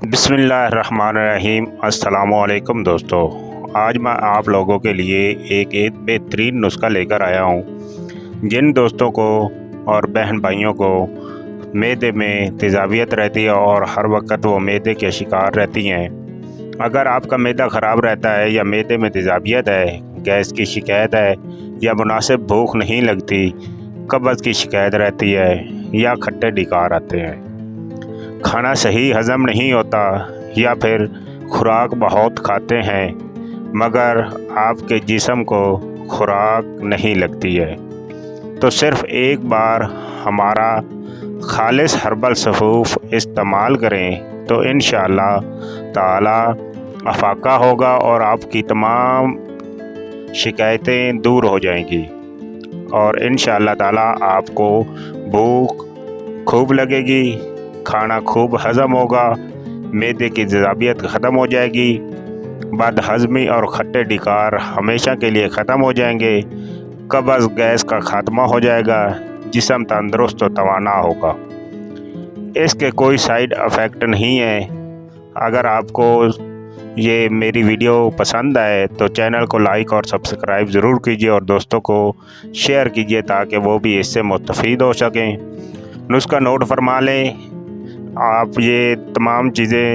बिस्मिल्लाहिर्रहमानिर्रहीम। अस्सलामुअलैकुम दोस्तों, आज मैं आप लोगों के लिए एक बेहतरीन नुस्खा लेकर आया हूँ। जिन दोस्तों को और बहन भाइयों को मैदे में तेज़ाबियत रहती है और हर वक्त वो मैदे के शिकार रहती हैं, अगर आपका मैदा ख़राब रहता है या मैदे में तेज़ाबियत है, गैस की शिकायत है या मुनासिब भूख नहीं लगती, कब्ज़ की शिकायत रहती है या खट्टे ढिकार आते हैं, खाना सही हज़म नहीं होता या फिर खुराक बहुत खाते हैं मगर आपके जिस्म को खुराक नहीं लगती है, तो सिर्फ़ एक बार हमारा खालिस हर्बल सफ़ूफ़ इस्तेमाल करें तो इंशाअल्लाह ताला अफ़ाका होगा और आपकी तमाम शिकायतें दूर हो जाएंगी और इंशाअल्लाह ताला आपको भूख खूब लगेगी, खाना खूब हज़म होगा, मैदे की तेज़ाबियत ख़त्म हो जाएगी, बदहज़मी और खट्टे ढिकार हमेशा के लिए ख़त्म हो जाएंगे, कब्ज़ गैस का ख़ात्मा हो जाएगा, जिस्म तंदुरुस्त और तवाना होगा। इसके कोई साइड इफ़ेक्ट नहीं है। अगर आपको ये मेरी वीडियो पसंद आए तो चैनल को लाइक और सब्सक्राइब ज़रूर कीजिए और दोस्तों को शेयर कीजिए ताकि वो भी इससे मुस्तफ़ीद हो सकें। नुस्खा नोट फरमा लें। आप ये तमाम चीज़ें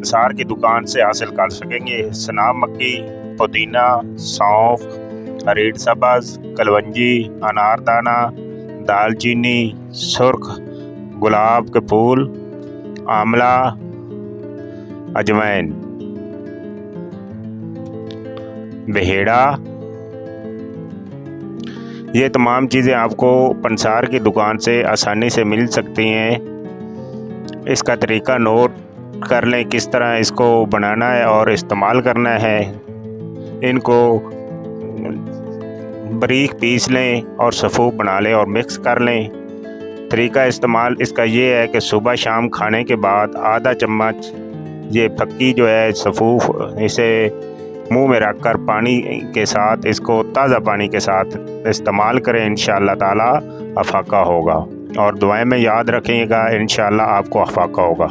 सार की दुकान से हासिल कर सकेंगे। सनाब मक्की, पुदीना, सौंफ, रीठ सब्ज़, कलवंजी, अनारदाना, दालचीनी, सुर्ख, गुलाब के फूल, आंवला, अजवाइन, बहेड़ा, ये तमाम चीज़ें आपको पंसार की दुकान से आसानी से मिल सकती हैं। इसका तरीका नोट कर लें, किस तरह इसको बनाना है और इस्तेमाल करना है। इनको बारीक पीस लें और सफ़ूफ़ बना लें और मिक्स कर लें। तरीका इस्तेमाल इसका ये है कि सुबह शाम खाने के बाद आधा चम्मच ये फक्की जो है सफ़ूफ़, इसे मुंह में रखकर पानी के साथ, इसको ताज़ा पानी के साथ इस्तेमाल करें। इंशाअल्लाह ताला अफ़ाका होगा और दुआएं में याद रखिएगा, इंशाअल्लाह आपको अफ़ाका होगा।